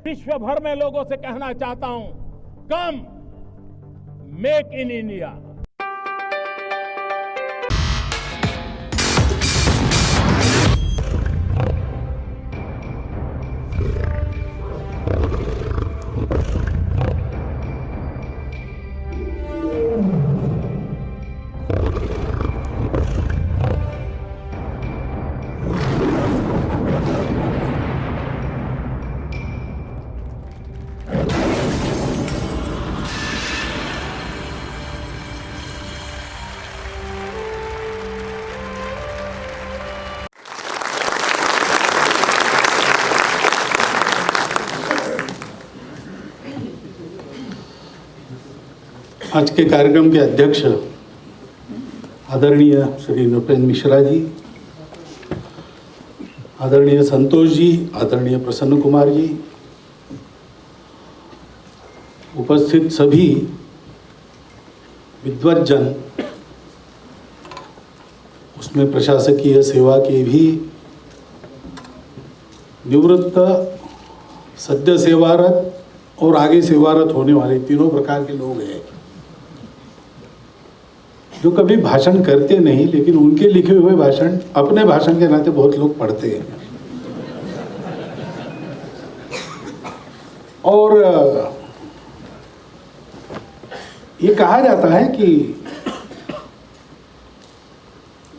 विश्व भर में लोगों से कहना चाहता हूं, कम मेक इन इंडिया। आज के कार्यक्रम के अध्यक्ष आदरणीय श्री नृपेंद्र मिश्रा जी, आदरणीय संतोष जी, आदरणीय प्रसन्न कुमार जी, उपस्थित सभी विद्वज्जन, उसमें प्रशासकीय सेवा के भी निवृत्त, सद्य सेवारत और आगे सेवारत होने वाले तीनों प्रकार के लोग हैं जो कभी भाषण करते नहीं, लेकिन उनके लिखे हुए भाषण अपने भाषण के नाते बहुत लोग पढ़ते हैं। और ये कहा जाता है कि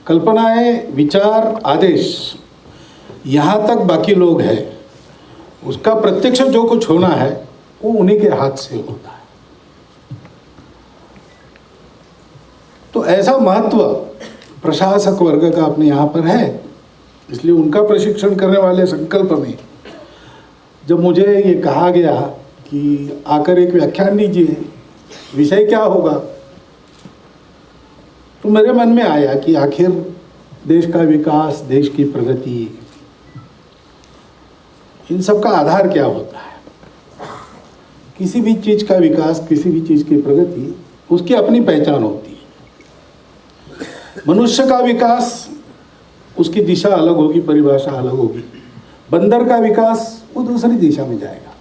कल्पनाएं, विचार, आदेश यहाँ तक बाकी लोग हैं, उसका प्रत्यक्ष जो कुछ होना है वो उन्हीं के हाथ से होता है। तो ऐसा महत्व प्रशासक वर्ग का अपने यहाँ पर है, इसलिए उनका प्रशिक्षण करने वाले संकल्प में जब मुझे ये कहा गया कि आकर एक व्याख्यान दीजिए, विषय क्या होगा, तो मेरे मन में आया कि आखिर देश का विकास, देश की प्रगति, इन सब का आधार क्या होता है। किसी भी चीज़ का विकास, किसी भी चीज़ की प्रगति, उसकी अपनी पहचान होती है। मनुष्य का विकास, उसकी दिशा अलग होगी, परिभाषा अलग होगी। बंदर का विकास वो दूसरी दिशा में जाएगा।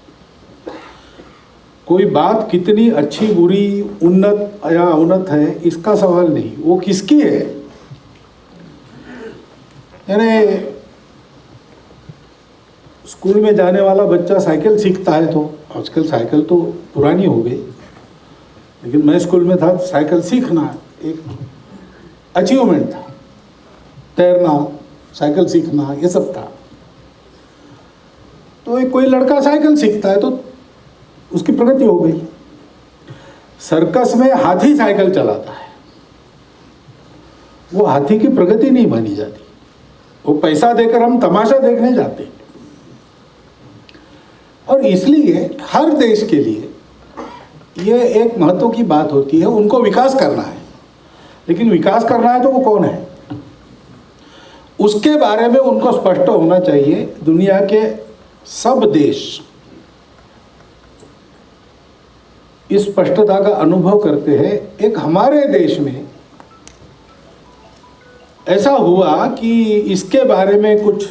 कोई बात कितनी अच्छी, बुरी, उन्नत या अवनत है, इसका सवाल नहीं, वो किसकी है। यानी स्कूल में जाने वाला बच्चा साइकिल सीखता है, तो आजकल साइकिल तो पुरानी हो गई, लेकिन मैं स्कूल में था, साइकिल सीखना एक अचीवमेंट था। तैरना, साइकिल सीखना, ये सब था। तो एक कोई लड़का साइकिल सीखता है तो उसकी प्रगति हो गई। सर्कस में हाथी साइकिल चलाता है, वो हाथी की प्रगति नहीं मानी जाती। वो पैसा देकर हम तमाशा देखने जाते। और इसलिए हर देश के लिए ये एक महत्व की बात होती है, उनको विकास करना है। लेकिन विकास करना है तो वो कौन है, उसके बारे में उनको स्पष्ट होना चाहिए। दुनिया के सब देश इस स्पष्टता का अनुभव करते हैं। एक हमारे देश में ऐसा हुआ कि इसके बारे में कुछ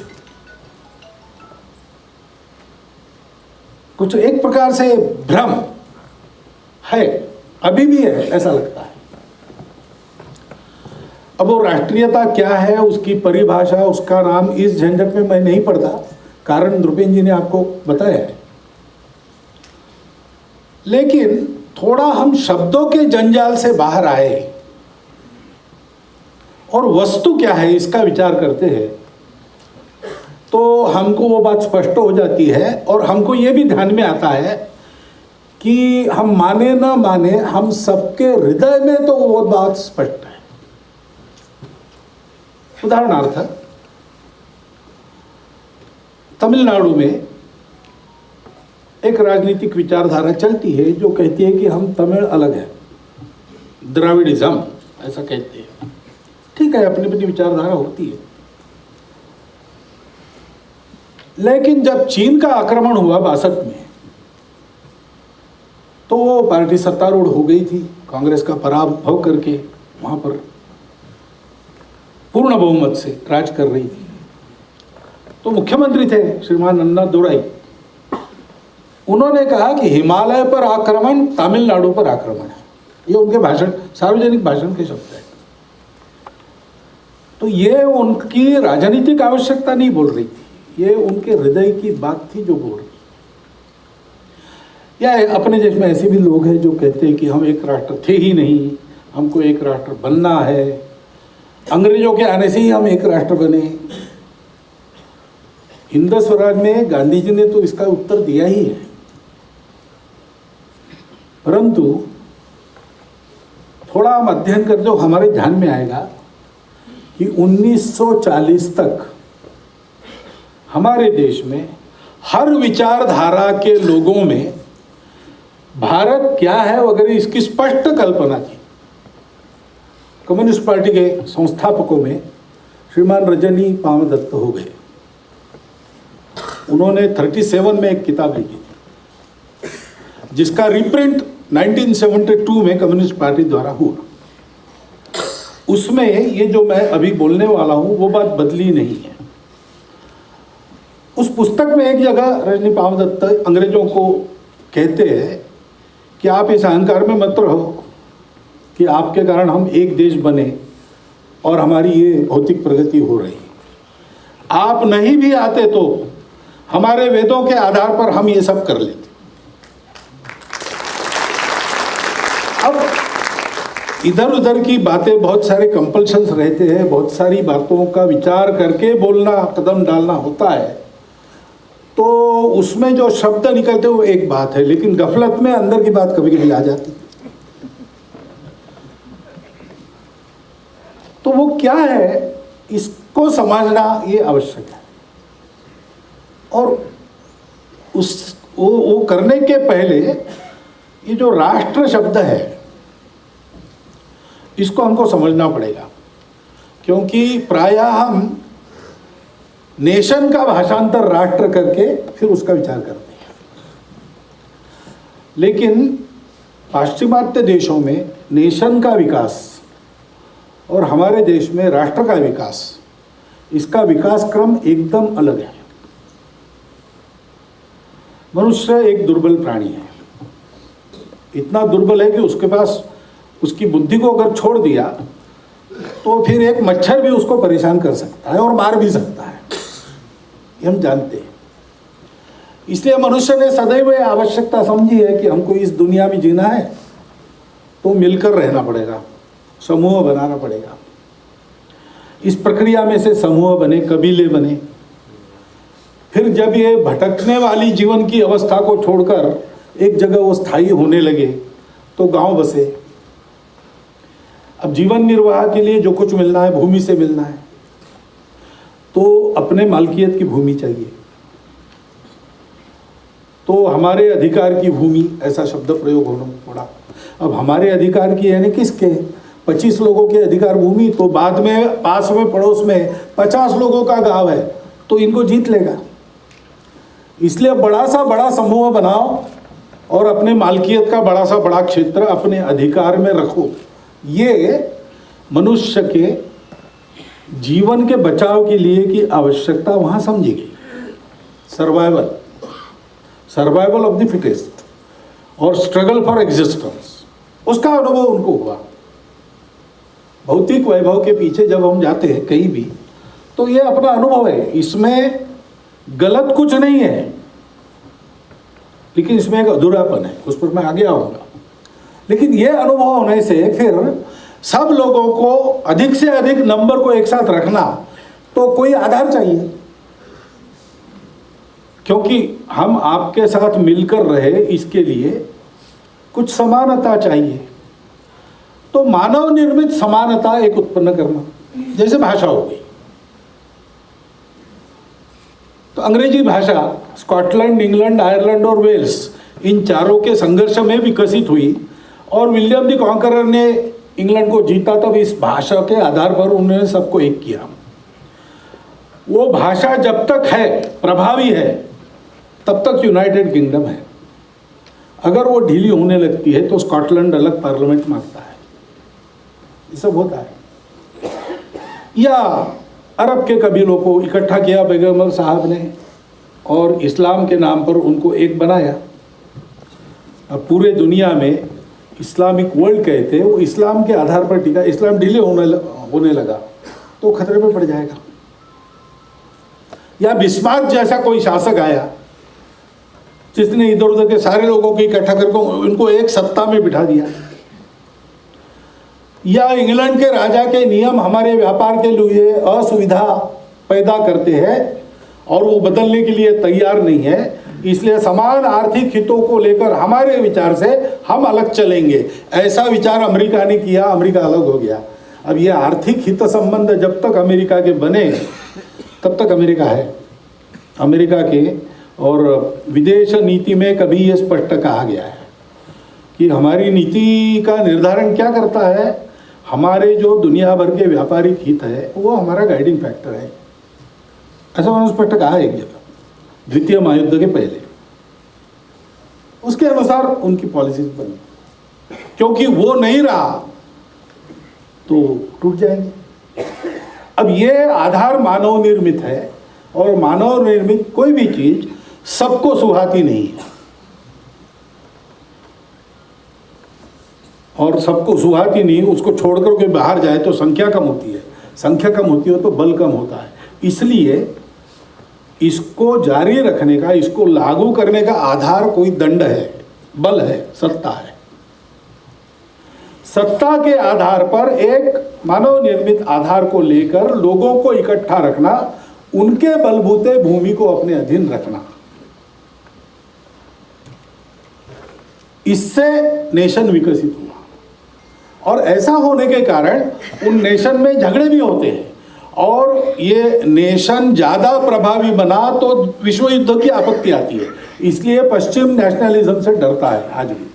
एक प्रकार से भ्रम है, अभी भी है, ऐसा लगता है। अब वो राष्ट्रीयता क्या है, उसकी परिभाषा, उसका नाम, इस झंझट में मैं नहीं पढ़ता, कारण नृपेंद्र जी ने आपको बताया है। लेकिन थोड़ा हम शब्दों के जंजाल से बाहर आए और वस्तु क्या है इसका विचार करते हैं, तो हमको वो बात स्पष्ट हो जाती है। और हमको ये भी ध्यान में आता है कि हम माने ना माने, हम सबके हृदय में तो वो बात स्पष्ट है। उदाहरणार्थ, तमिलनाडु में एक राजनीतिक विचारधारा चलती है जो कहती है कि हम तमिल अलग है, द्राविडिज्म ऐसा कहते हैं। ठीक है, अपनी अपनी विचारधारा होती है। लेकिन जब चीन का आक्रमण हुआ 62 में, तो वो पार्टी सत्तारूढ़ हो गई थी, कांग्रेस का पराभव करके वहां पर पूर्ण बहुमत से राज कर रही थी। तो मुख्यमंत्री थे श्रीमान अन्ना दुराई। उन्होंने कहा कि हिमालय पर आक्रमण तमिलनाडु पर आक्रमण है। ये उनके भाषण, सार्वजनिक भाषण के शब्द हैं। तो ये उनकी राजनीतिक आवश्यकता नहीं बोल रही थी, ये उनके हृदय की बात थी जो बोल रही। या अपने देश में ऐसे भी लोग हैं जो कहते हैं कि हम एक राष्ट्र थे ही नहीं, हमको एक राष्ट्र बनना है, अंग्रेजों के आने से ही हम एक राष्ट्र बने। हिंद स्वराज में गांधी जी ने तो इसका उत्तर दिया ही है, परंतु थोड़ा हम अध्ययन कर जो हमारे ध्यान में आएगा कि 1940 तक हमारे देश में हर विचारधारा के लोगों में भारत क्या है वगैरह इसकी स्पष्ट कल्पना थी। कम्युनिस्ट पार्टी के संस्थापकों में श्रीमान रजनी पामदत्त हो गए। उन्होंने 37 में एक किताब लिखी थी जिसका रिप्रिंट 1972 में कम्युनिस्ट पार्टी द्वारा हुआ। उसमें ये जो मैं अभी बोलने वाला हूं वो बात बदली नहीं है। उस पुस्तक में एक जगह रजनी पामदत्त अंग्रेजों को कहते हैं कि आप इस अहंकार में मत रहो कि आपके कारण हम एक देश बने और हमारी ये भौतिक प्रगति हो रही। आप नहीं भी आते तो हमारे वेदों के आधार पर हम ये सब कर लेते। अब इधर उधर की बातें, बहुत सारे कंपल्शंस रहते हैं, बहुत सारी बातों का विचार करके बोलना, कदम डालना होता है, तो उसमें जो शब्द निकलते वो एक बात है, लेकिन गफलत में अंदर की बात कभी कभी आ जाती। तो वो क्या है, इसको समझना ये आवश्यक है। और वो करने के पहले ये जो राष्ट्र शब्द है इसको हमको समझना पड़ेगा, क्योंकि प्रायः हम नेशन का भाषांतर राष्ट्र करके फिर उसका विचार करते हैं। लेकिन पाश्चिमात्य देशों में नेशन का विकास और हमारे देश में राष्ट्र का विकास, इसका विकास क्रम एकदम अलग है। मनुष्य एक दुर्बल प्राणी है, इतना दुर्बल है कि उसके पास उसकी बुद्धि को अगर छोड़ दिया तो फिर एक मच्छर भी उसको परेशान कर सकता है और मार भी सकता है, ये हम जानते हैं। इसलिए मनुष्य ने सदैव यह आवश्यकता समझी है कि हमको इस दुनिया में जीना है तो मिलकर रहना पड़ेगा, समूह बनाना पड़ेगा। इस प्रक्रिया में से समूह बने, कबीले बने। फिर जब ये भटकने वाली जीवन की अवस्था को छोड़कर एक जगह वो स्थायी होने लगे तो गांव बसे। अब जीवन निर्वाह के लिए जो कुछ मिलना है भूमि से मिलना है, तो अपने मालकियत की भूमि चाहिए। तो हमारे अधिकार की भूमि, ऐसा शब्द प्रयोग होना पड़ा। अब हमारे अधिकार की यानी किसके? 25 लोगों के अधिकार भूमि, तो बाद में पास में पड़ोस में 50 लोगों का गांव है तो इनको जीत लेगा। इसलिए बड़ा सा बड़ा समूह बनाओ और अपने मालकियत का बड़ा सा बड़ा क्षेत्र अपने अधिकार में रखो। ये मनुष्य के जीवन के बचाव के लिए की आवश्यकता वहाँ समझी गई। सर्वाइवल ऑफ द फिटेस्ट और स्ट्रगल फॉर एग्जिस्टेंस, उसका अनुभव उनको हुआ। भौतिक वैभव के पीछे जब हम जाते हैं कहीं भी, तो ये अपना अनुभव है, इसमें गलत कुछ नहीं है, लेकिन इसमें एक अधूरापन है, उस पर मैं आगे आऊँगा। लेकिन ये अनुभव होने से फिर सब लोगों को अधिक से अधिक नंबर को एक साथ रखना, तो कोई आधार चाहिए, क्योंकि हम आपके साथ मिलकर रहे, इसके लिए कुछ समानता चाहिए। तो मानव निर्मित समानता एक उत्पन्न करना, जैसे भाषा हो गई। तो अंग्रेजी भाषा स्कॉटलैंड, इंग्लैंड, आयरलैंड और वेल्स, इन चारों के संघर्ष में विकसित हुई और विलियम द कॉन्करर ने इंग्लैंड को जीता। तब इस भाषा के आधार पर उन्होंने सबको एक किया। वो भाषा जब तक है, प्रभावी है, तब तक यूनाइटेड किंगडम है। अगर वो ढीली होने लगती है तो स्कॉटलैंड अलग पार्लियामेंट मांगता है, ये सब होता है। या अरब के कबीलों को इकट्ठा किया पैगंबर साहब ने और इस्लाम के नाम पर उनको एक बनाया, अब पूरे दुनिया में इस्लामिक वर्ल्ड कहते हैं, वो इस्लाम के आधार पर टिका, इस्लाम ढीले होने लगा तो खतरे में पड़ जाएगा। या बिस्मार्क जैसा कोई शासक आया जिसने इधर उधर के सारे लोगों को इकट्ठा करके उनको एक सत्ता में बिठा दिया, या इंग्लैंड के राजा के नियम हमारे व्यापार के लिए असुविधा पैदा करते हैं और वो बदलने के लिए तैयार नहीं है, इसलिए समान आर्थिक हितों को लेकर हमारे विचार से हम अलग चलेंगे, ऐसा विचार अमेरिका ने किया, अमेरिका अलग हो गया। अब ये आर्थिक हित संबंध जब तक अमेरिका के बने तब तक अमेरिका है। अमेरिका के और विदेश नीति में कभी ये स्पष्ट कहा गया है कि हमारी नीति का निर्धारण क्या करता है, हमारे जो दुनिया भर के व्यापारिक हित है वो हमारा गाइडिंग फैक्टर है, ऐसा उन्होंने स्पष्ट कहा एक जगह द्वितीय महायुद्ध के पहले। उसके अनुसार उनकी पॉलिसीज बनी, क्योंकि वो नहीं रहा तो टूट जाएंगे। अब ये आधार मानव निर्मित है और मानव निर्मित कोई भी चीज सबको सुहाती नहीं है, और सबको सुहाती नहीं, उसको छोड़कर कोई बाहर जाए तो संख्या कम होती है, संख्या कम होती है तो बल कम होता है। इसलिए इसको जारी रखने का, इसको लागू करने का आधार कोई दंड है, बल है, सत्ता है। सत्ता के आधार पर एक मानव निर्मित आधार को लेकर लोगों को इकट्ठा रखना, उनके बलबूते भूमि को अपने अधीन रखना, इससे नेशन विकसित हुआ। और ऐसा होने के कारण उन नेशन में झगड़े भी होते हैं, और ये नेशन ज़्यादा प्रभावी बना तो विश्व युद्ध की आपत्ति आती है। इसलिए पश्चिम नेशनलिज्म से डरता है आज भी।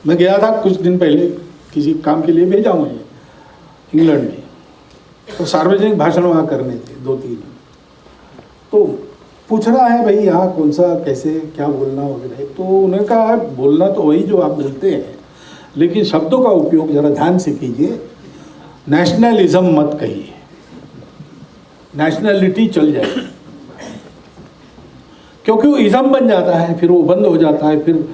मैं गया था कुछ दिन पहले, किसी काम के लिए भेजा मुझे इंग्लैंड में, तो सार्वजनिक भाषण वहाँ करने थे 2-3, तो पूछ रहा है भाई यहाँ कौन सा कैसे क्या बोलना वगैरह। तो उन्होंने कहा बोलना तो वही जो आप बोलते हैं, लेकिन शब्दों का उपयोग जरा ध्यान से कीजिए, नेशनलिज्म मत कहिए, नेशनलिटी चल जाएगी, क्योंकि वो इज़म बन जाता है, फिर वो बंद हो जाता है, फिर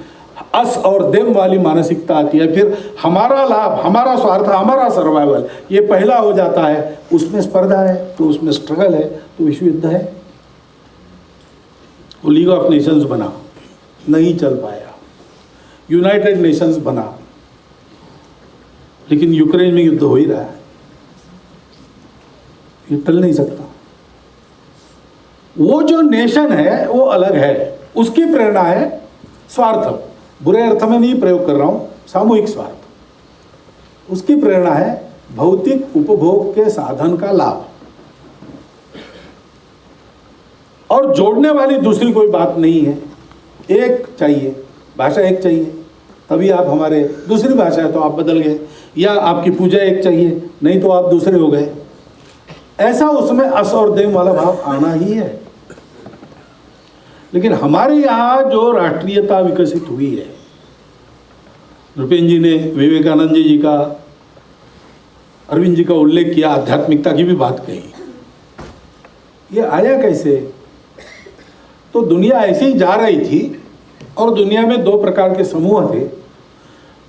अस और देम वाली मानसिकता आती है, फिर हमारा लाभ, हमारा स्वार्थ, हमारा सर्वाइवल ये पहला हो जाता है। उसमें स्पर्धा है तो उसमें स्ट्रगल है तो विश्व युद्ध है। वो लीग ऑफ नेशंस बना, नहीं चल पाया, यूनाइटेड नेशंस बना, लेकिन यूक्रेन में युद्ध हो ही रहा है, ये टल नहीं सकता। वो जो नेशन है वो अलग है, उसकी प्रेरणा है स्वार्थ, बुरे अर्थ में नहीं प्रयोग कर रहा हूं, सामूहिक स्वार्थ। उसकी प्रेरणा है भौतिक उपभोग के साधन का लाभ, और जोड़ने वाली दूसरी कोई बात नहीं है। एक चाहिए, भाषा एक चाहिए, तभी आप हमारे, दूसरी भाषा है तो आप बदल गए, या आपकी पूजा एक चाहिए, नहीं तो आप दूसरे हो गए। ऐसा उसमें अस और देम वाला भाव आना ही है। लेकिन हमारे यहाँ जो राष्ट्रीयता विकसित हुई है, नृपेंद्र जी ने विवेकानंद जी का, अरविंद जी का उल्लेख किया, आध्यात्मिकता की भी बात कही, ये आया कैसे? तो दुनिया ऐसे ही जा रही थी, और दुनिया में दो प्रकार के समूह थे।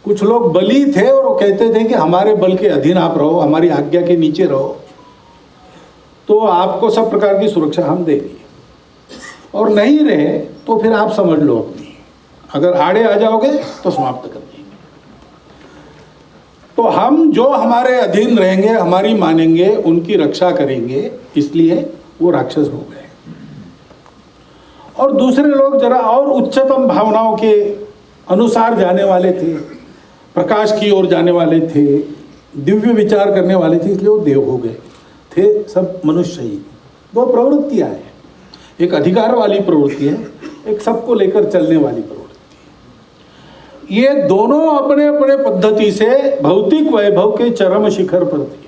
कुछ लोग बली थे और वो कहते थे कि हमारे बल के अधीन आप रहो, हमारी आज्ञा के नीचे रहो, तो आपको सब प्रकार की सुरक्षा हम देंगे, और नहीं रहे तो फिर आप समझ लो अपनी, अगर आड़े आ जाओगे तो समाप्त कर देंगे। तो हम जो हमारे अधीन रहेंगे, हमारी मानेंगे, उनकी रक्षा करेंगे, इसलिए वो राक्षस हो गए। और दूसरे लोग जरा और उच्चतम भावनाओं के अनुसार जाने वाले थे, प्रकाश की ओर जाने वाले थे, दिव्य विचार करने वाले थे, इसलिए वो देव हो गए थे। सब मनुष्य ही। दो प्रवृत्तियां हैं, एक अधिकार वाली प्रवृत्ति है, एक सबको लेकर चलने वाली प्रवृत्ति। ये दोनों अपने अपने पद्धति से भौतिक वैभव के चरम शिखर पर थे।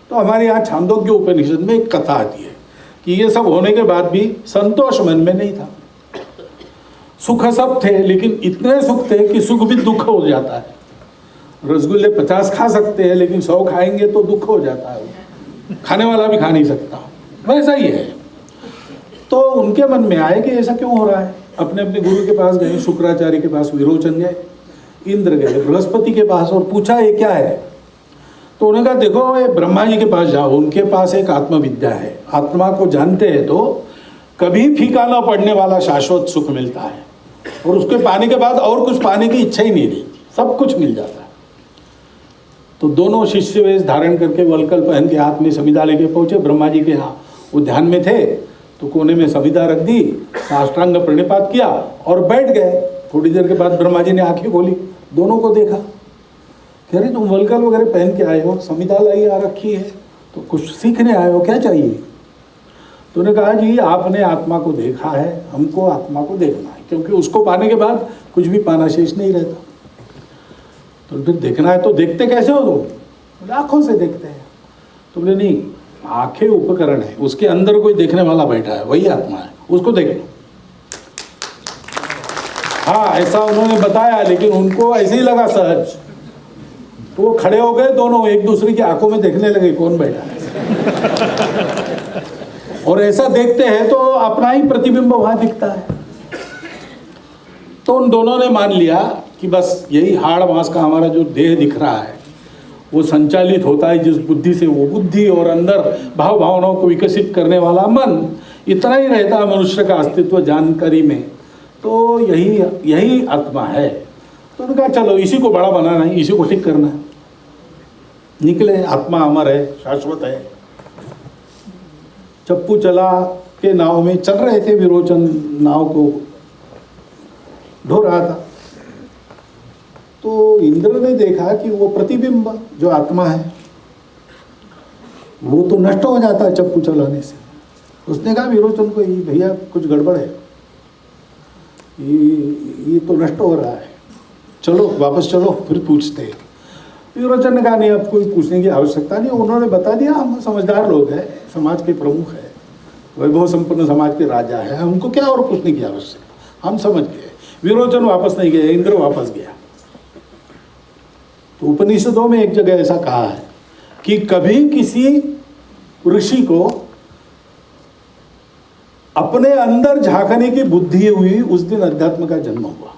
तो हमारे यहाँ छांदोग्य उपनिषद में एक कथा आती है कि ये सब होने के बाद भी संतोष मन में नहीं था। सुख सब थे, लेकिन इतने सुख थे कि सुख भी दुख हो जाता है। रसगुल्ले 50 खा सकते हैं, लेकिन 100 खाएंगे तो दुख हो जाता है, खाने वाला भी खा नहीं सकता, वैसा ही है। तो उनके मन में आए कि ऐसा क्यों हो रहा है, अपने अपने गुरु के पास गए, शुक्राचार्य के पास विरोचन गए, इंद्र गए, बृहस्पति के पास, और पूछा ये क्या है। तो उन्होंने कहा देखो ये ब्रह्मा जी के पास जाओ, उनके पास एक आत्मविद्या है, आत्मा को जानते हैं तो कभी फीका न पड़ने वाला शाश्वत सुख मिलता है, और उसके पाने के बाद और कुछ पाने की इच्छा ही नहीं रही, सब कुछ मिल जाता है। तो दोनों शिष्य वेश धारण करके वलकल पहन के हाथ में संविदा लेके पहुंचे ब्रह्मा जी के यहाँ। वो ध्यान में थे तो कोने में संविदा रख दी, साष्टांग प्रणिपात किया और बैठ गए। थोड़ी देर के बाद ब्रह्मा जी ने आंखें खोली, दोनों को देखा, कह रहे तुम वलकल वगैरह पहन के आए हो, संविदा लाई आ रखी है, तो कुछ सीखने आए हो, क्या चाहिए। तो उन्होंने कहा जी आपने आत्मा को देखा है, हमको आत्मा को देखना है, क्योंकि उसको पाने के बाद कुछ भी पाना शेष नहीं रहता। तो फिर देखना है तो देखते कैसे हो तुम? बोले आँखों से देखते हैं। तो बोले नहीं, आंखें उपकरण है, उसके अंदर कोई देखने वाला बैठा है, वही आत्मा है, उसको देख लो। हाँ ऐसा उन्होंने बताया, लेकिन उनको ऐसे ही लगा सहज, तो वो खड़े हो गए, दोनों एक दूसरे की आंखों में देखने लगे कौन बैठा है। और ऐसा देखते हैं तो अपना ही प्रतिबिंब वहां दिखता है। तो उन दोनों ने मान लिया कि बस यही हाड़ मांस का हमारा जो देह दिख रहा है वो संचालित होता है जिस बुद्धि से, वो बुद्धि और अंदर भाव भावनाओं को विकसित करने वाला मन, इतना ही रहता है मनुष्य का अस्तित्व जानकारी में। तो यही आत्मा है। तो उन्होंने कहा चलो इसी को बड़ा बनाना है, इसी को ठीक करना है। निकले, आत्मा अमर है, शाश्वत है। चप्पू चला के नाव में चल रहे थे, विरोचन नाव को ढो रहा था। तो इंद्र ने देखा कि वो प्रतिबिंब जो आत्मा है वो तो नष्ट हो जाता है चप्पू चलाने से। उसने कहा विरोचन को, भैया कुछ गड़बड़ है, ये तो नष्ट हो रहा है, चलो वापस चलो फिर पूछते हैं। विरोचन ने कहा नहीं अब कोई पूछने की आवश्यकता नहीं, उन्होंने बता दिया हम समझदार लोग हैं, समाज के प्रमुख है, वैभव संपन्न समाज के राजा है, हमको क्या और पूछने की आवश्यकता, हम समझ गए। विरोचन वापस नहीं गया, इंद्र वापस गया। तो उपनिषदों में एक जगह ऐसा कहा है कि कभी किसी ऋषि को अपने अंदर झांकने की बुद्धि हुई, उस दिन अध्यात्म का जन्म हुआ।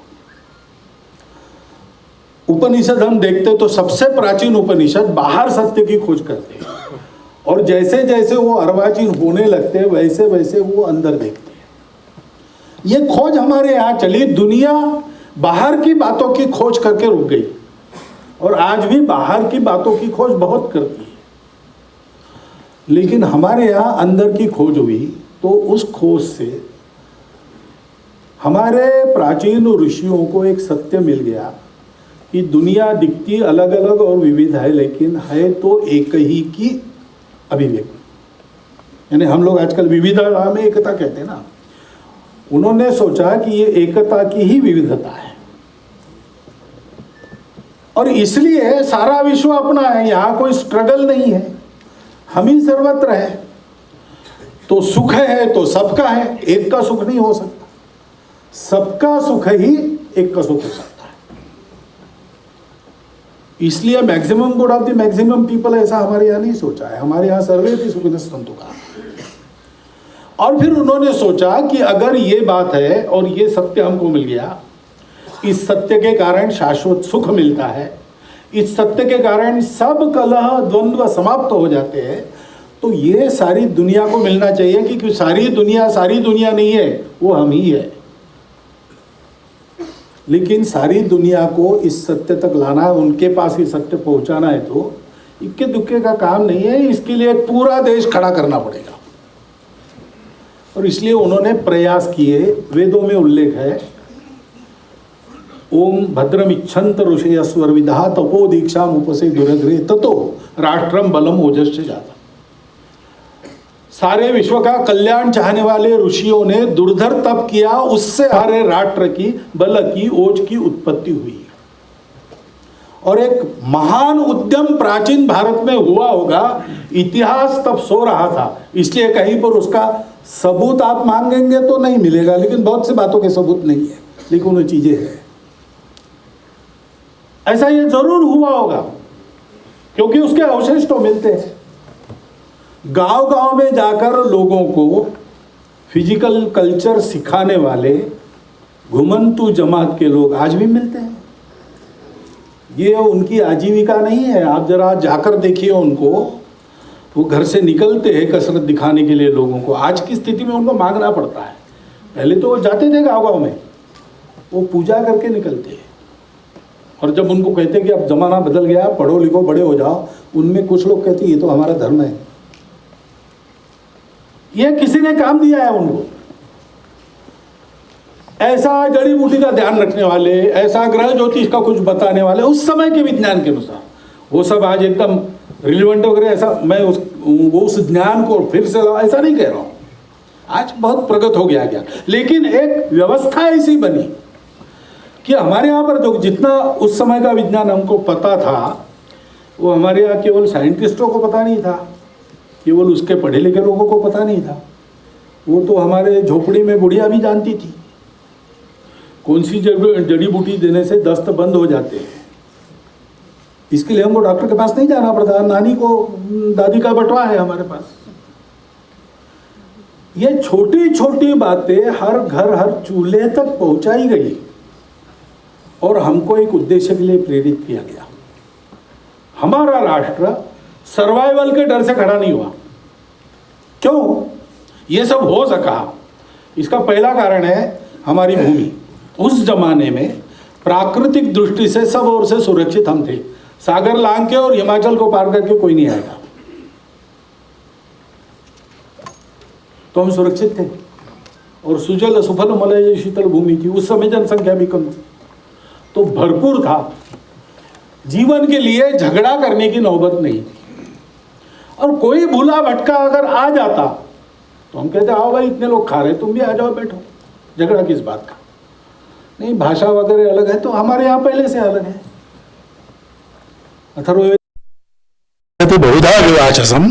उपनिषद हम देखते तो सबसे प्राचीन उपनिषद बाहर सत्य की खोज करते हैं, और जैसे जैसे वो अर्वाचीन होने लगते हैं वैसे वैसे वो अंदर देखते हैं। ये खोज हमारे यहाँ चली, दुनिया बाहर की बातों की खोज करके रुक गई, और आज भी बाहर की बातों की खोज बहुत करती है, लेकिन हमारे यहाँ अंदर की खोज हुई। तो उस खोज से हमारे प्राचीन ऋषियों को एक सत्य मिल गया कि दुनिया दिखती अलग अलग और विविध है, लेकिन है तो एक ही की अभिव्यक्ति। यानी हम लोग आजकल विविधता में एकता कहते हैं ना, उन्होंने सोचा कि ये एकता की ही विविधता है, और इसलिए सारा विश्व अपना है, यहाँ कोई स्ट्रगल नहीं है, हम ही सर्वत्र है। तो सुख है तो सबका है, एक का सुख नहीं हो सकता, सबका सुख ही एक का सुख हो सकता है। इसलिए maximum good of the maximum people ऐसा हमारे यहाँ नहीं सोचा है, हमारे यहाँ सर्वे भी सुखिनः सन्तु का। और फिर उन्होंने सोचा कि अगर ये बात है और ये सत्य हमको मिल गया, इस सत्य के कारण शाश्वत सुख मिलता है, इस सत्य के कारण सब कलह द्वंद्व समाप्त हो जाते हैं, तो ये सारी दुनिया को मिलना चाहिए, क्योंकि सारी दुनिया नहीं है, वो हम ही है। लेकिन सारी दुनिया को इस सत्य तक लाना है, उनके पास ये सत्य पहुंचाना है, तो इक्के दुक्के का काम नहीं है, इसके लिए पूरा देश खड़ा करना पड़ेगा। और इसलिए उन्होंने प्रयास किए। वेदों में उल्लेख है, ओम भद्रम इच्छन्त ऋषय स्वर विधा तपो दीक्षा उपसे दुरग्रे ततो राष्ट्रम बलम ओजस्य जाता। सारे विश्व का कल्याण चाहने वाले ऋषियों ने दुर्धर तप किया, उससे हमारे राष्ट्र की बल की ओज की उत्पत्ति हुई। और एक महान उद्यम प्राचीन भारत में हुआ होगा, इतिहास तब सो रहा था, इसलिए कहीं पर उसका सबूत आप मांगेंगे तो नहीं मिलेगा, लेकिन बहुत सी बातों के सबूत नहीं है, लेकिन वो चीजें हैं। ऐसा ये जरूर हुआ होगा, क्योंकि उसके अवशेष तो मिलते हैं। गांव गांव में जाकर लोगों को फिजिकल कल्चर सिखाने वाले घुमंतु जमात के लोग आज भी मिलते हैं। ये उनकी आजीविका नहीं है। आप जरा जाकर देखिए उनको, वो घर से निकलते हैं कसरत दिखाने के लिए लोगों को। आज की स्थिति में उनको मांगना पड़ता है। पहले तो वो जाते थे गाँव में, वो पूजा करके निकलते हैं। और जब उनको कहते कि अब ज़माना बदल गया, पढ़ो लिखो बड़े हो जाओ, उनमें कुछ लोग कहते ये तो हमारा धर्म है। ये किसी ने काम दिया है उनको। ऐसा जड़ी बूटी का ध्यान रखने वाले, ऐसा ग्रह ज्योतिष का कुछ बताने वाले उस समय के विज्ञान के अनुसार, वो सब आज एकदम रिलेवेंट वगैरह, ऐसा मैं उस ज्ञान को फिर से ऐसा नहीं कह रहा हूँ। आज बहुत प्रगत हो गया ज्ञान, लेकिन एक व्यवस्था ऐसी बनी कि हमारे यहाँ पर जो जितना उस समय का विज्ञान हमको पता था, वो हमारे यहाँ केवल साइंटिस्टों को पता नहीं था, केवल उसके पढ़े लिखे लोगों को पता नहीं था। वो तो हमारे झोपड़ी में बुढ़िया भी जानती थी कौन सी जड़ी बूटी देने से दस्त बंद हो जाते हैं। इसके लिए हमको डॉक्टर के पास नहीं जाना पड़ता। नानी को दादी का बटवा है हमारे पास। ये छोटी छोटी बातें हर घर हर चूल्हे तक पहुंचाई गई और हमको एक उद्देश्य के लिए प्रेरित किया गया। हमारा राष्ट्र सर्वाइवल के डर से खड़ा नहीं हुआ। क्यों ये सब हो सका? इसका पहला कारण है हमारी भूमि। उस जमाने में प्राकृतिक दृष्टि से सब ओर से सुरक्षित हम थे। सागर लांग के और हिमाचल को पार करके कोई नहीं आएगा, तो हम सुरक्षित थे। और सुजल सुफल मलय शीतल भूमि थी। उस समय जनसंख्या भी कम थी, तो भरपूर था। जीवन के लिए झगड़ा करने की नौबत नहीं थी। और कोई भूला भटका अगर आ जाता तो हम कहते आओ भाई, इतने लोग खा रहे, तुम भी आ जाओ, बैठो, झगड़ा किस बात का। नहीं, भाषा वगैरह अलग है तो हमारे यहाँ पहले से अलग है। अथर्ववेद बहुधा विवाचसम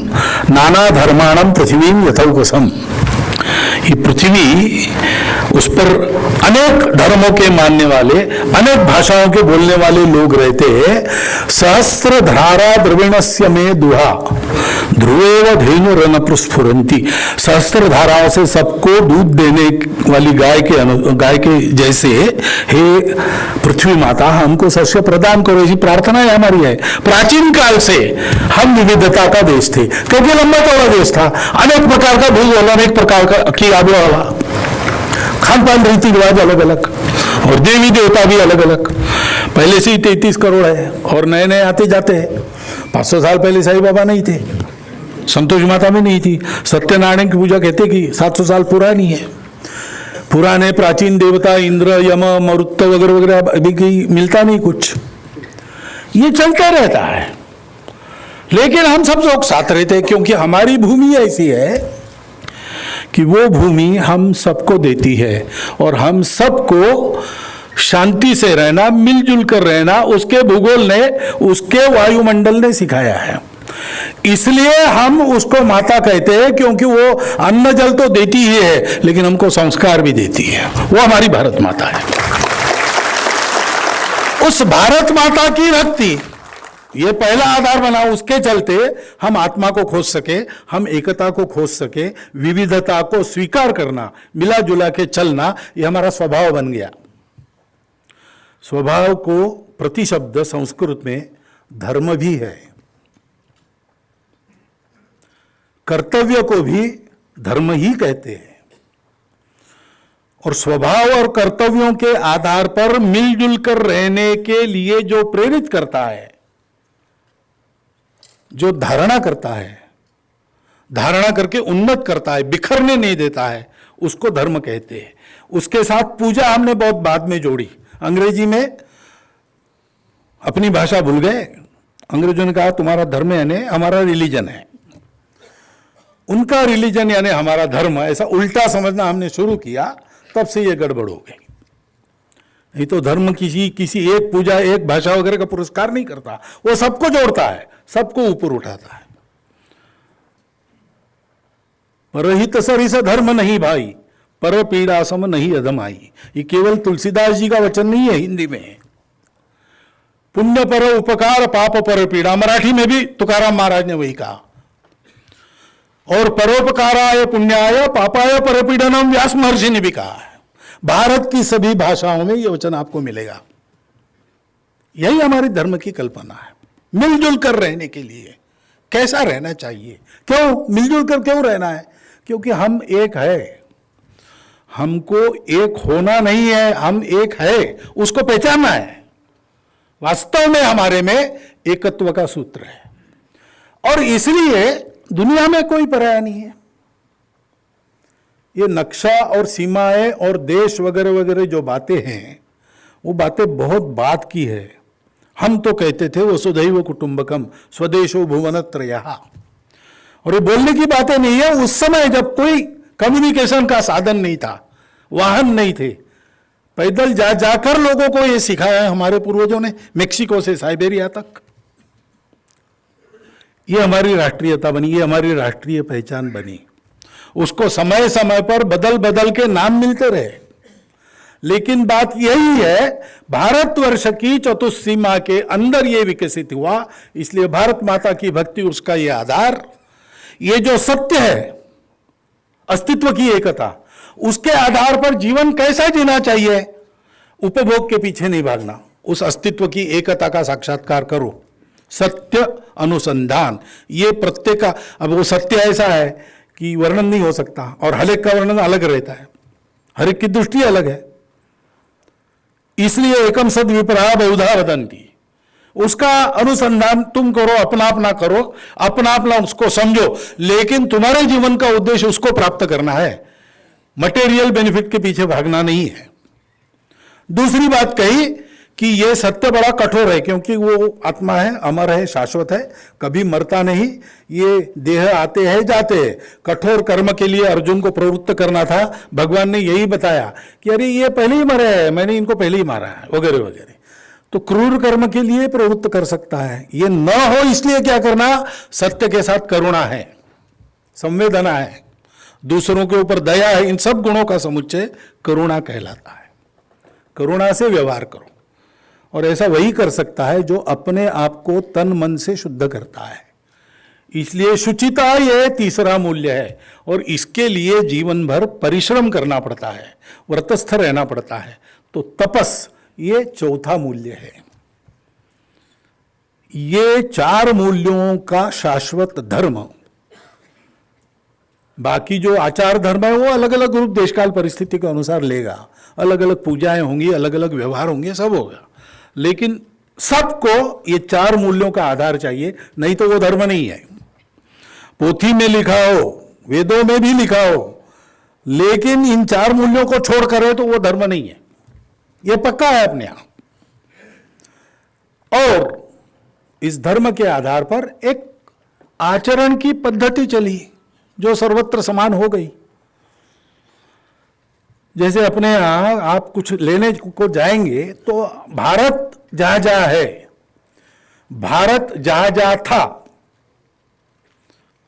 नाना धर्माणम पृथ्वी यथौकसम। ये पृथ्वी, उस पर अनेक धर्मों के मानने वाले, अनेक भाषाओं के बोलने वाले लोग रहते हैं। सहस्र धारा द्रविणस्य में दुहा ध्रुवेव धेनु रन प्रस्फुरंती। सहस्त्र धाराओं से सबको दूध देने वाली गाय के जैसे हे पृथ्वी माता हमको शस्य प्रदान करो, ऐसी प्रार्थना है हमारी है। प्राचीन काल से हम विविधता का देश थे, क्योंकि लंबा चौड़ा देश था। अनेक प्रकार का भूगोल, अनेक प्रकार की आबोहवा, खान पान, रीति रिवाज अलग अलग, और देवी देवता भी अलग अलग। पहले से ही 33 करोड़ है और नए नए आते जाते हैं। 500 साल पहले साईं बाबा नहीं थे, संतोष माता भी नहीं थी। सत्यनारायण की पूजा कहते कि 700 साल पुरानी है। पुराने प्राचीन देवता इंद्र, यम, मरुत वगैरह वगैरह अभी की मिलता नहीं कुछ। ये चलता रहता है, लेकिन हम सब लोग साथ रहते हैं, क्योंकि हमारी भूमि ऐसी है कि वो भूमि हम सबको देती है और हम सबको शांति से रहना, मिलजुल कर रहना उसके भूगोल ने, उसके वायुमंडल ने सिखाया है। इसलिए हम उसको माता कहते हैं, क्योंकि वो अन्न जल तो देती ही है, लेकिन हमको संस्कार भी देती है। वो हमारी भारत माता है। उस भारत माता की भक्ति ये पहला आधार बना। उसके चलते हम आत्मा को खोज सके, हम एकता को खोज सके, विविधता को स्वीकार करना, मिला जुला के चलना, ये हमारा स्वभाव बन गया। स्वभाव को प्रतिशब्द संस्कृत में धर्म भी है, कर्तव्य को भी धर्म ही कहते हैं। और स्वभाव और कर्तव्यों के आधार पर मिलजुल कर रहने के लिए जो प्रेरित करता है, जो धारणा करता है, धारणा करके उन्नत करता है, बिखरने नहीं देता है, उसको धर्म कहते हैं। उसके साथ पूजा हमने बहुत बाद में जोड़ी। अंग्रेजी में अपनी भाषा भूल गए। अंग्रेजों ने कहा तुम्हारा धर्म यानी हमारा रिलीजन है, उनका रिलीजन यानी हमारा धर्म, ऐसा उल्टा समझना हमने शुरू किया, तब से ये गड़बड़ हो गई। नहीं तो धर्म किसी एक पूजा, एक भाषा वगैरह का पुरस्कार नहीं करता, वो सबको जोड़ता है, सबको ऊपर उठाता है। परहित सरिस धर्म नहीं भाई, पर पीड़ा सम नहीं अधम आई। ये केवल तुलसीदास जी का वचन नहीं है, हिंदी में पुण्य पर उपकार पाप पर पीड़ा, मराठी में भी तुकाराम महाराज ने वही कहा। और परोपकाराय पुण्याय पापाय परपीड़नम व्यास महर्षि ने भी कहा है। भारत की सभी भाषाओं में यह वचन आपको मिलेगा। यही हमारे धर्म की कल्पना है, मिलजुल कर रहने के लिए। कैसा रहना चाहिए, क्यों मिलजुल कर क्यों रहना है? क्योंकि हम एक है, हमको एक होना नहीं है, हम एक है, उसको पहचानना है। वास्तव में हमारे में एकत्व का सूत्र है, और इसलिए दुनिया में कोई पराया नहीं है। ये नक्शा और सीमाएं और देश वगैरह वगैरह जो बातें हैं, वो बातें बहुत बात की है। हम तो कहते थे वसुधैव कुटुंबकम स्वदेशो भुवनत्रयः, और ये बोलने की बातें नहीं है। उस समय जब कोई कम्युनिकेशन का साधन नहीं था, वाहन नहीं थे, पैदल जाकर लोगों को ये सिखाया है हमारे पूर्वजों ने, मेक्सिको से साइबेरिया तक। ये हमारी राष्ट्रीयता बनी, ये हमारी राष्ट्रीय पहचान बनी। उसको समय समय पर बदल बदल के नाम मिलते रहे, लेकिन बात यही है, भारतवर्ष की चतुसीमा के अंदर ये विकसित हुआ। इसलिए भारत माता की भक्ति, उसका ये आधार, ये जो सत्य है अस्तित्व की एकता, उसके आधार पर जीवन कैसा जीना चाहिए, उपभोग के पीछे नहीं भागना, उस अस्तित्व की एकता का साक्षात्कार करो। सत्य अनुसंधान, ये प्रत्येक का, अब वो सत्य ऐसा है कि वर्णन नहीं हो सकता, और हर एक का वर्णन अलग रहता है, हर एक की दृष्टि अलग है। इसलिए एकम सद विपरा बहुधा वदन्ति, उसका अनुसंधान तुम करो, अपना अपना करो, अपना अपना उसको समझो, लेकिन तुम्हारे जीवन का उद्देश्य उसको प्राप्त करना है, मटेरियल बेनिफिट के पीछे भागना नहीं है। दूसरी बात कही कि यह सत्य बड़ा कठोर है, क्योंकि वो आत्मा है, अमर है, शाश्वत है, कभी मरता नहीं। ये देह आते हैं जाते हैं। कठोर कर्म के लिए अर्जुन को प्रवृत्त करना था, भगवान ने यही बताया कि अरे ये पहले ही मरे हैं, मैंने इनको पहले ही मारा है, वगैरह वगैरह। तो क्रूर कर्म के लिए प्रवृत्त कर सकता है, ये न हो इसलिए क्या करना, सत्य के साथ करुणा है, संवेदना है, दूसरों के ऊपर दया है, इन सब गुणों का समुच्चय करुणा कहलाता है। करुणा से व्यवहार करो, और ऐसा वही कर सकता है जो अपने आप को तन मन से शुद्ध करता है। इसलिए शुचिता ये तीसरा मूल्य है, और इसके लिए जीवन भर परिश्रम करना पड़ता है, व्रतस्थ रहना पड़ता है। तो तपस ये चौथा मूल्य है। ये चार मूल्यों का शाश्वत धर्म, बाकी जो आचार धर्म है वो अलग अलग रूप देशकाल परिस्थिति के अनुसार लेगा, अलग अलग पूजाएं होंगी, अलग अलग व्यवहार होंगे, सब होगा, लेकिन सबको ये चार मूल्यों का आधार चाहिए, नहीं तो वो धर्म नहीं है। पोथी में लिखा हो, वेदों में भी लिखा हो, लेकिन इन चार मूल्यों को छोड़कर है तो वो धर्म नहीं है, ये पक्का है अपने यहां। और इस धर्म के आधार पर एक आचरण की पद्धति चली जो सर्वत्र समान हो गई। जैसे अपने यहां आप कुछ लेने को जाएंगे तो भारत जहां जहां है, भारत जहां जहां था,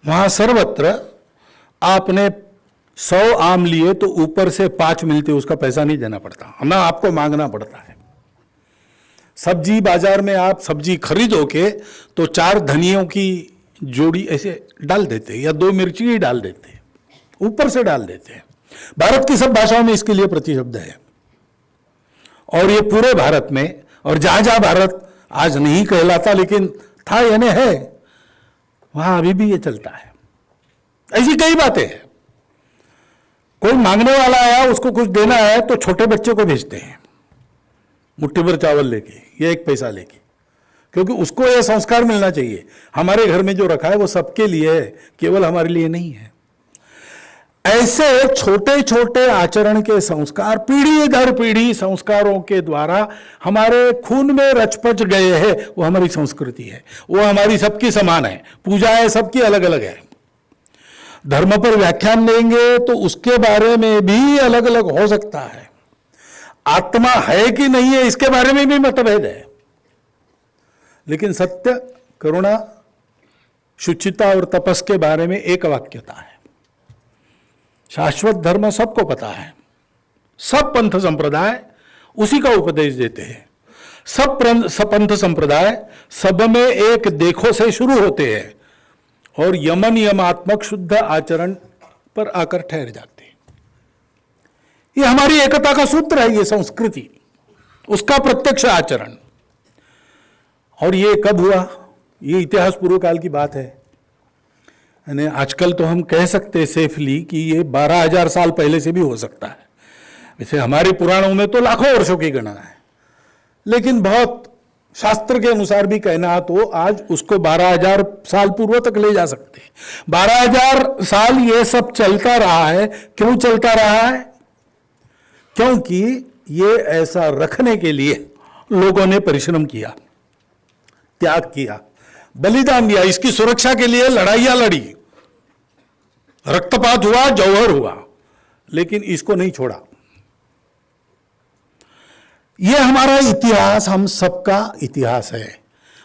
वहां सर्वत्र आपने 100 आम लिए तो ऊपर से 5 मिलते, उसका पैसा नहीं देना पड़ता, ना आपको मांगना पड़ता है। सब्जी बाजार में आप सब्जी खरीदोगे तो 4 धनियों की जोड़ी ऐसे डाल देते, या 2 मिर्ची ही डाल देते, ऊपर से डाल देते हैं। भारत की सब भाषाओं में इसके लिए प्रतिशब्द है, और ये पूरे भारत में, और जहां जहां भारत आज नहीं कहलाता लेकिन था यानी है, वहां अभी भी ये चलता है। ऐसी कई बातें हैं। कोई मांगने वाला आया, उसको कुछ देना है तो छोटे बच्चे को भेजते हैं मुट्ठी भर चावल लेके या 1 पैसा लेके, क्योंकि उसको यह संस्कार मिलना चाहिए, हमारे घर में जो रखा है वो सबके लिए है, केवल हमारे लिए नहीं है। ऐसे छोटे छोटे आचरण के संस्कार पीढ़ी दर पीढ़ी संस्कारों के द्वारा हमारे खून में रचपच गए हैं। वो हमारी संस्कृति है, वो हमारी सबकी समान है, पूजाएं सबकी अलग अलग है। धर्म पर व्याख्यान देंगे तो उसके बारे में भी अलग अलग हो सकता है। आत्मा है कि नहीं है इसके बारे में भी मतभेद है, लेकिन सत्य, करुणा, शुचिता और तपस के बारे में एक वाक्यता है। शाश्वत धर्म सबको पता है, सब पंथ संप्रदाय उसी का उपदेश देते हैं। सब पंथ संप्रदाय सब में एक देखो से शुरू होते हैं और यमन यमात्मक शुद्ध आचरण पर आकर ठहर जाते हैं। ये हमारी एकता का सूत्र है, ये संस्कृति, उसका प्रत्यक्ष आचरण। और ये कब हुआ? ये इतिहास पूर्व काल की बात है। यानी आजकल तो हम कह सकते हैं सेफली कि ये 12,000 साल पहले से भी हो सकता है। वैसे हमारे पुराणों में तो लाखों वर्षों की गणना है, लेकिन बहुत शास्त्र के अनुसार भी कहना तो आज उसको 12,000 साल पूर्व तक ले जा सकते हैं। 12,000 साल ये सब चलता रहा है। क्यों चलता रहा है? क्योंकि ये ऐसा रखने के लिए लोगों ने परिश्रम किया, त्याग किया, बलिदान दिया, इसकी सुरक्षा के लिए लड़ाइयां लड़ी, रक्तपात हुआ, जौहर हुआ, लेकिन इसको नहीं छोड़ा। यह हमारा इतिहास, हम सबका इतिहास है।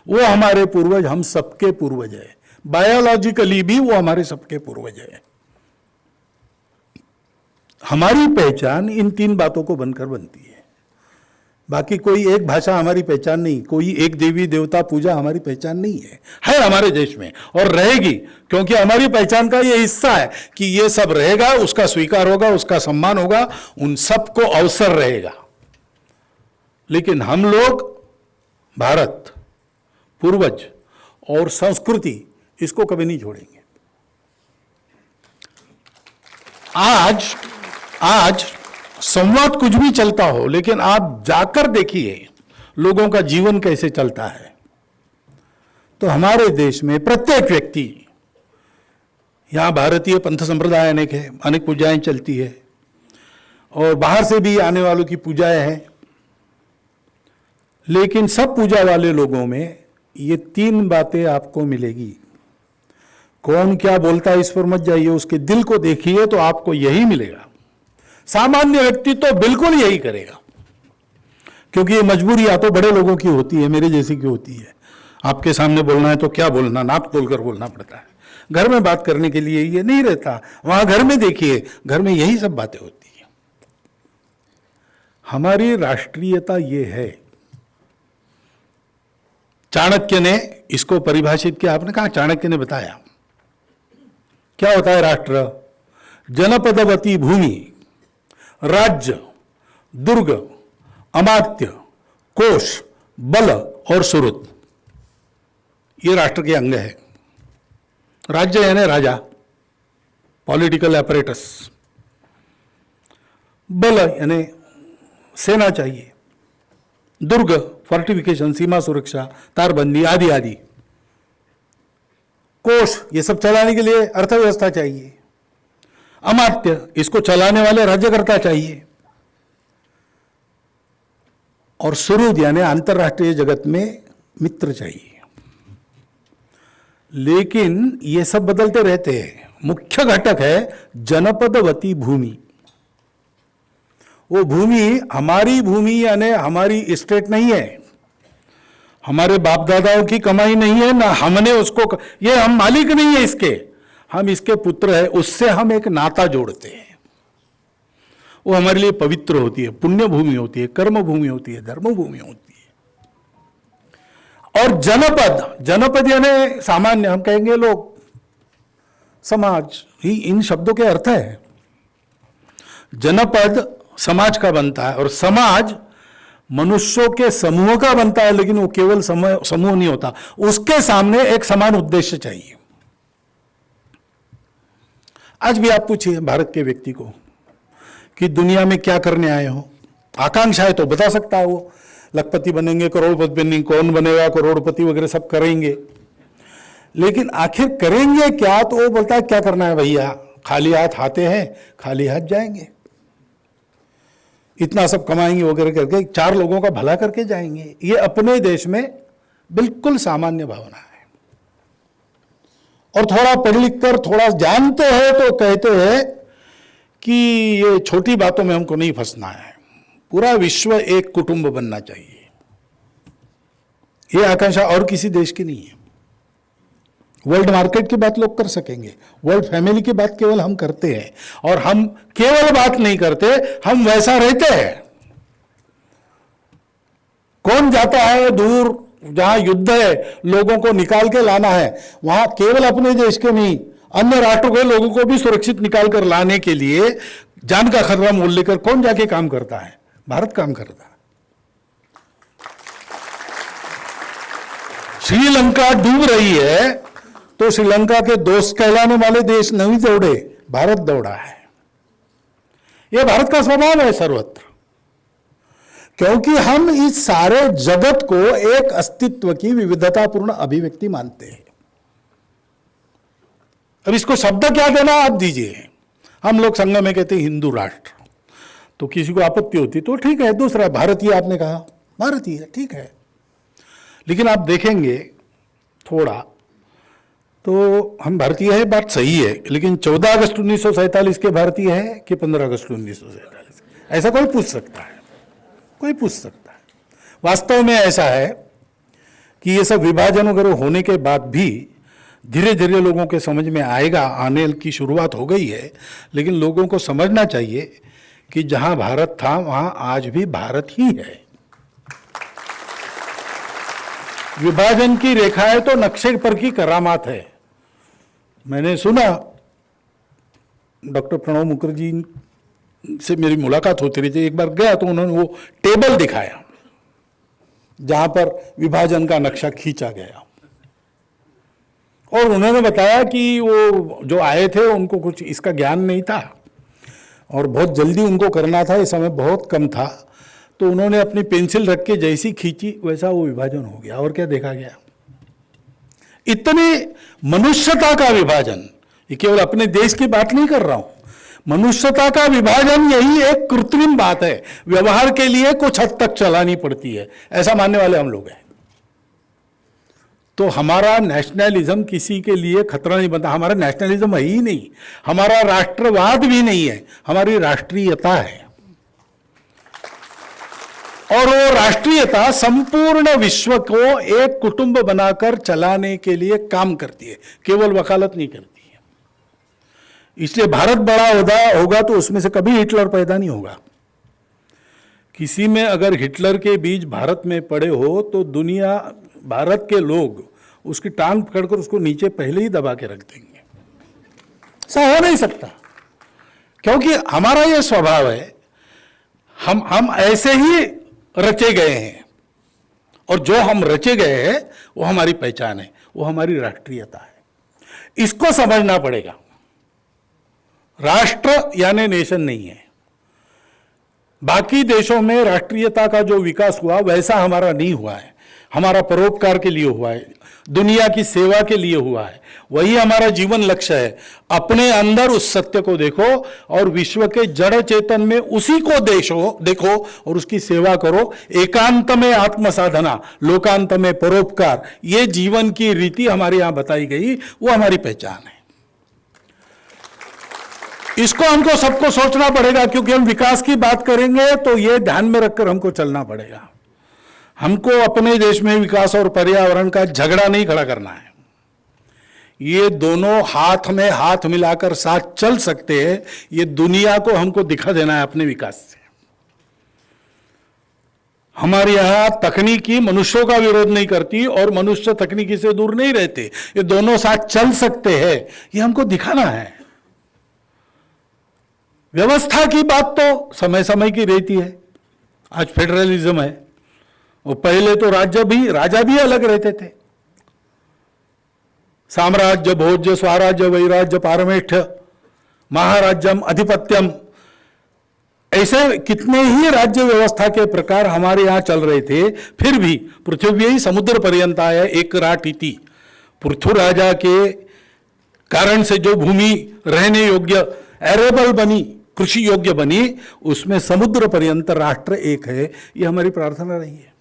वो हमारे पूर्वज हम सबके पूर्वज है। बायोलॉजिकली भी वो हमारे सबके पूर्वज है। हमारी पहचान इन 3 बातों को बनकर बनती है। बाकी कोई एक भाषा हमारी पहचान नहीं, कोई एक देवी देवता पूजा हमारी पहचान नहीं है हमारे देश में और रहेगी, क्योंकि हमारी पहचान का ये हिस्सा है कि ये सब रहेगा, उसका स्वीकार होगा, उसका सम्मान होगा, उन सबको अवसर रहेगा। लेकिन हम लोग भारत, पूर्वज और संस्कृति, इसको कभी नहीं छोड़ेंगे। आज संवाद कुछ भी चलता हो, लेकिन आप जाकर देखिए लोगों का जीवन कैसे चलता है। तो हमारे देश में प्रत्येक व्यक्ति, यहां भारतीय पंथ संप्रदाय अनेक है, अनेक पूजाएं चलती है और बाहर से भी आने वालों की पूजाएं हैं, लेकिन सब पूजा वाले लोगों में ये 3 बातें आपको मिलेगी। कौन क्या बोलता है इस पर मत जाइए, उसके दिल को देखिए तो आपको यही मिलेगा। सामान्य व्यक्ति तो बिल्कुल यही करेगा, क्योंकि ये मजबूरी या तो बड़े लोगों की होती है, मेरे जैसी की होती है। आपके सामने बोलना है तो क्या बोलना, नाक तोलकर बोलना पड़ता है। घर में बात करने के लिए ये नहीं रहता। वहां घर में देखिए, घर में यही सब बातें होती है। हमारी राष्ट्रीयता ये है। चाणक्य ने इसको परिभाषित किया। आपने कहा चाणक्य ने बताया क्या होता है राष्ट्र? जनपदवती भूमि, राज्य, दुर्ग, अमात्य, कोश, बल और सुहृद, ये राष्ट्र के अंग है। राज्य यानी राजा, पॉलिटिकल apparatus, बल यानी सेना चाहिए, दुर्ग फोर्टिफिकेशन, सीमा सुरक्षा, तारबंदी आदि आदि, कोष ये सब चलाने के लिए अर्थव्यवस्था चाहिए, अमात्य इसको चलाने वाले राज्यकर्ता चाहिए, और सुहृद यानी अंतरराष्ट्रीय जगत में मित्र चाहिए। लेकिन ये सब बदलते रहते हैं। मुख्य घटक है जनपदवती भूमि। वो भूमि हमारी भूमि यानी हमारी स्टेट नहीं है, हमारे बाप दादाओं की कमाई नहीं है, ना हमने उसको, ये हम मालिक नहीं है इसके, हम इसके पुत्र है। उससे हम एक नाता जोड़ते हैं। वो हमारे लिए पवित्र होती है, पुण्य भूमि होती है, कर्म भूमि होती है, धर्म भूमि होती है। और जनपद, जनपद यानी सामान्य, हम कहेंगे लोग, समाज ही इन शब्दों के अर्थ है। जनपद समाज का बनता है और समाज मनुष्यों के समूह का बनता है, लेकिन वो केवल समूह नहीं होता, उसके सामने एक समान उद्देश्य चाहिए। आज भी आप पूछिए भारत के व्यक्ति को कि दुनिया में क्या करने आए हो, आकांक्षा है तो बता सकता है वो, लखपति बनेंगे, करोड़पति बनेंगे, कौन बनेगा करोड़पति वगैरह सब करेंगे, लेकिन आखिर करेंगे क्या? तो वो बोलता है क्या करना है भैया, खाली हाथ आते हैं, खाली हाथ जाएंगे, इतना सब कमाएंगे वगैरह करके 4 लोगों का भला करके जाएंगे। ये अपने देश में बिल्कुल सामान्य भावना है। और थोड़ा पढ़ लिख कर थोड़ा जानते हैं तो कहते हैं कि ये छोटी बातों में हमको नहीं फंसना है, पूरा विश्व एक कुटुंब बनना चाहिए। ये आकांक्षा और किसी देश की नहीं है। वर्ल्ड मार्केट की बात लोग कर सकेंगे, वर्ल्ड फैमिली की बात केवल हम करते हैं, और हम केवल बात नहीं करते, हम वैसा रहते हैं। कौन जाता है दूर जहां युद्ध है, लोगों को निकाल के लाना है, वहां केवल अपने देश के नहीं अन्य राष्ट्रों के लोगों को भी सुरक्षित निकाल कर लाने के लिए जान का खतरा मोल लेकर कौन जाके काम करता है? भारत काम करता है। श्रीलंका डूब रही है तो श्रीलंका के दोस्त कहलाने वाले देश नहीं दौड़े, भारत दौड़ा है। यह भारत का स्वभाव है सर्वत्र, क्योंकि हम इस सारे जगत को एक अस्तित्व की विविधतापूर्ण अभिव्यक्ति मानते हैं। अब इसको शब्द क्या देना आप दीजिए। हम लोग संघ में कहते हैं हिंदू राष्ट्र, तो किसी को आपत्ति होती तो ठीक है। दूसरा भारतीय, आपने कहा भारतीय, ठीक है। लेकिन आप देखेंगे थोड़ा तो हम भारतीय है, बात सही है, लेकिन 14 अगस्त 1947 के भारतीय है कि 15 अगस्त 1947? ऐसा कोई पूछ सकता है? कोई पूछ सकता है? वास्तव में ऐसा है कि ये सब विभाजन वगैरह होने के बाद भी धीरे धीरे लोगों के समझ में आएगा, आने की शुरुआत हो गई है। लेकिन लोगों को समझना चाहिए कि जहां भारत था वहां आज भी भारत ही है। विभाजन की रेखाएं तो नक्शे पर की करामात है। मैंने सुना डॉक्टर प्रणब मुखर्जी से मेरी मुलाकात होती रही थी, एक बार गया तो उन्होंने वो टेबल दिखाया जहां पर विभाजन का नक्शा खींचा गया, और उन्होंने बताया कि वो जो आए थे उनको कुछ इसका ज्ञान नहीं था और बहुत जल्दी उनको करना था, इस समय बहुत कम था, तो उन्होंने अपनी पेंसिल रख के जैसी खींची वैसा वो विभाजन हो गया। और क्या देखा गया? इतनी मनुष्यता का विभाजन, ये केवल अपने देश की बात नहीं कर रहा हूं, मनुष्यता का विभाजन यही एक कृत्रिम बात है, व्यवहार के लिए कुछ हद तक चलानी पड़ती है, ऐसा मानने वाले हम लोग हैं। तो हमारा नेशनलिज्म किसी के लिए खतरा नहीं बनता। हमारा नेशनलिज्म है ही नहीं, हमारा राष्ट्रवाद भी नहीं है, हमारी राष्ट्रीयता है। और वो राष्ट्रीयता संपूर्ण विश्व को एक कुटुंब बनाकर चलाने के लिए काम करती है, केवल वकालत नहीं करती है। इसलिए भारत बड़ा होगा तो उसमें से कभी हिटलर पैदा नहीं होगा। किसी में अगर हिटलर के बीज भारत में पड़े हो तो दुनिया, भारत के लोग उसकी टांग पकड़कर उसको नीचे पहले ही दबा के रख देंगे। ऐसा हो नहीं सकता, क्योंकि हमारा यह स्वभाव है, हम ऐसे ही रचे गए हैं, और जो हम रचे गए हैं वो हमारी पहचान है, वो हमारी राष्ट्रीयता है। इसको समझना पड़ेगा। राष्ट्र यानी नेशन नहीं है। बाकी देशों में राष्ट्रीयता का जो विकास हुआ वैसा हमारा नहीं हुआ है। हमारा परोपकार के लिए हुआ है, दुनिया की सेवा के लिए हुआ है, वही हमारा जीवन लक्ष्य है। अपने अंदर उस सत्य को देखो और विश्व के जड़ चेतन में उसी को देखो और उसकी सेवा करो। एकांत में आत्म साधना, लोकांत में परोपकार, ये जीवन की रीति हमारे यहां बताई गई, वो हमारी पहचान है। इसको हमको सबको सोचना पड़ेगा, क्योंकि हम विकास की बात करेंगे तो ये ध्यान में रखकर हमको चलना पड़ेगा। हमको अपने देश में विकास और पर्यावरण का झगड़ा नहीं खड़ा करना है। ये दोनों हाथ में हाथ मिलाकर साथ चल सकते हैं, ये दुनिया को हमको दिखा देना है अपने विकास से। हमारे यहां तकनीकी मनुष्यों का विरोध नहीं करती और मनुष्य तकनीकी से दूर नहीं रहते, ये दोनों साथ चल सकते हैं, ये हमको दिखाना है। व्यवस्था की बात तो समय समय की रहती है। आज फेडरलिज्म है, वो पहले तो राजा भी अलग रहते थे। साम्राज्य, भोज्य, स्वराज्य, वैराज्य, पारमेष्ठ्य, महाराज्यम, अधिपत्यम, ऐसे कितने ही राज्य व्यवस्था के प्रकार हमारे यहां चल रहे थे। फिर भी पृथ्वी समुद्र पर्यंत आया एक राट इति। पृथु राजा के कारण से जो भूमि रहने योग्य, एरेबल बनी, कृषि योग्य बनी, उसमें समुद्र पर्यंत राष्ट्र एक है, ये हमारी प्रार्थना रही है।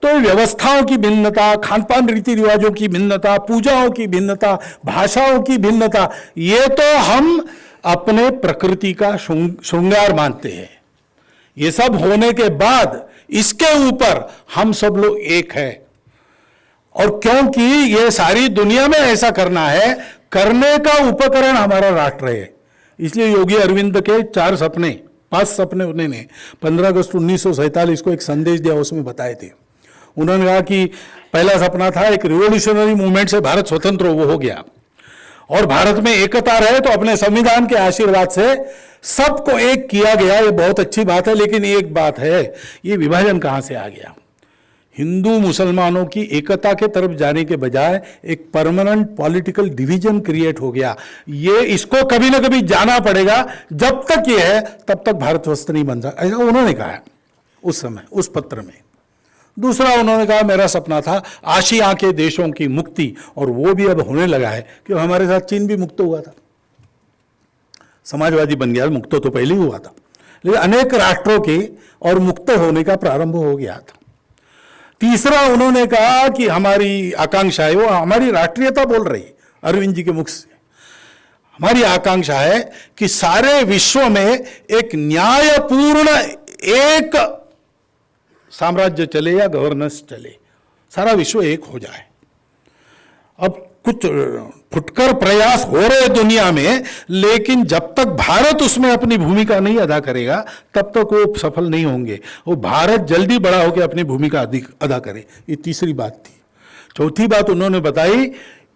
तो व्यवस्थाओं की भिन्नता, खानपान रीति रिवाजों की भिन्नता, पूजाओं की भिन्नता, भाषाओं की भिन्नता, ये तो हम अपने प्रकृति का श्रृंगार मानते हैं। ये सब होने के बाद इसके ऊपर हम सब लोग एक हैं। और क्योंकि ये सारी दुनिया में ऐसा करना है, करने का उपकरण हमारा राष्ट्र है। इसलिए योगी अरविंद के 5 सपने उन्होंने 15 अगस्त 1947 को एक संदेश दिया, उसमें बताए थे। उन्होंने कहा कि पहला सपना था एक रिवॉल्यूशनरी मूवमेंट से भारत स्वतंत्र हो गया, और भारत में एकता रहे तो अपने संविधान के आशीर्वाद से सबको एक किया गया, ये बहुत अच्छी बात है, लेकिन एक बात है, ये विभाजन कहां से आ गया? हिंदू मुसलमानों की एकता के तरफ जाने के बजाय एक परमानेंट पॉलिटिकल डिवीजन क्रिएट हो गया। ये इसको कभी ना कभी जाना पड़ेगा, जब तक ये है तब तक भारतवर्ष नहीं बन सकता, ऐसा उन्होंने कहा है उस समय उस पत्र में। दूसरा उन्होंने कहा मेरा सपना था आशिया के देशों की मुक्ति, और वो भी अब होने लगा है, क्योंकि हमारे साथ चीन भी मुक्त हुआ था, समाजवादी बन गया, मुक्त तो पहले ही हुआ था, लेकिन अनेक राष्ट्रों के और मुक्त होने का प्रारंभ हो गया था। तीसरा उन्होंने कहा कि हमारी आकांक्षा है, वो हमारी राष्ट्रीयता बोल रही अरविंद जी के मुख से, हमारी आकांक्षा है कि सारे विश्व में एक न्यायपूर्ण एक साम्राज्य चले या गवर्नेंस चले, सारा विश्व एक हो जाए। अब कुछ फुटकर प्रयास हो रहे दुनिया में, लेकिन जब तक भारत उसमें अपनी भूमिका नहीं अदा करेगा तब तक वो सफल नहीं होंगे। वो भारत जल्दी बड़ा होकर अपनी भूमिका अदा करे, ये तीसरी बात थी। चौथी बात उन्होंने बताई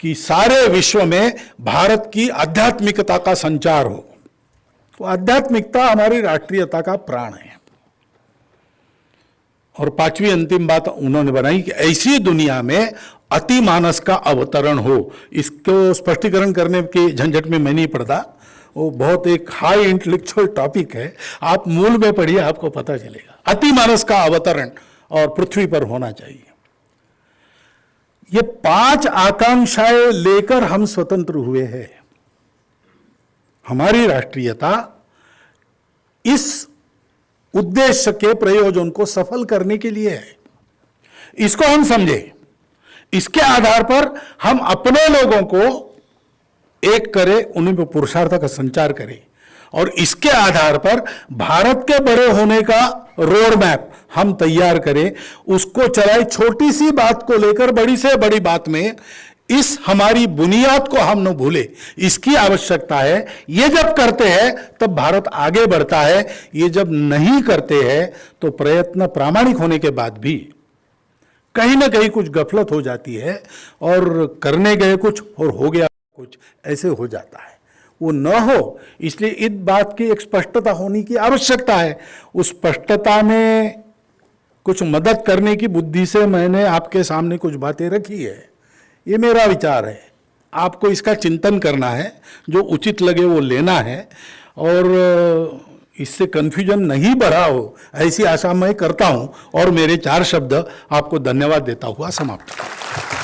कि सारे विश्व में भारत की आध्यात्मिकता का संचार हो। तो आध्यात्मिकता हमारी राष्ट्रीयता का प्राण है। और पांचवी अंतिम बात उन्होंने बनाई कि ऐसी दुनिया में अतिमानस का अवतरण हो। इसको स्पष्टीकरण करने के झंझट में मैं नहीं पड़ता, वो बहुत एक हाई इंटेलेक्चुअल टॉपिक है, आप मूल में पढ़िए आपको पता चलेगा। अतिमानस का अवतरण और पृथ्वी पर होना चाहिए। ये 5 आकांक्षाएं लेकर हम स्वतंत्र हुए हैं। हमारी राष्ट्रीयता इस उद्देश्य के प्रयोजन को सफल करने के लिए है। इसको हम समझे, इसके आधार पर हम अपने लोगों को एक करें, उन्हीं पर पुरुषार्थ का संचार करें, और इसके आधार पर भारत के बड़े होने का रोड मैप हम तैयार करें, उसको चलाए। छोटी सी बात को लेकर बड़ी से बड़ी बात में इस हमारी बुनियाद को हम न भूले, इसकी आवश्यकता है। ये जब करते हैं तब भारत आगे बढ़ता है, ये जब नहीं करते हैं तो प्रयत्न प्रामाणिक होने के बाद भी कहीं ना कहीं कुछ गफलत हो जाती है, और करने गए कुछ और हो गया कुछ, ऐसे हो जाता है। वो न हो, इसलिए इस बात की एक स्पष्टता होने की आवश्यकता है। उस स्पष्टता में कुछ मदद करने की बुद्धि से मैंने आपके सामने कुछ बातें रखी है। ये मेरा विचार है, आपको इसका चिंतन करना है, जो उचित लगे वो लेना है, और इससे कन्फ्यूजन नहीं बढ़ा हो ऐसी आशा मैं करता हूं, और मेरे 4 शब्द आपको धन्यवाद देता हुआ समाप्त करता हूं।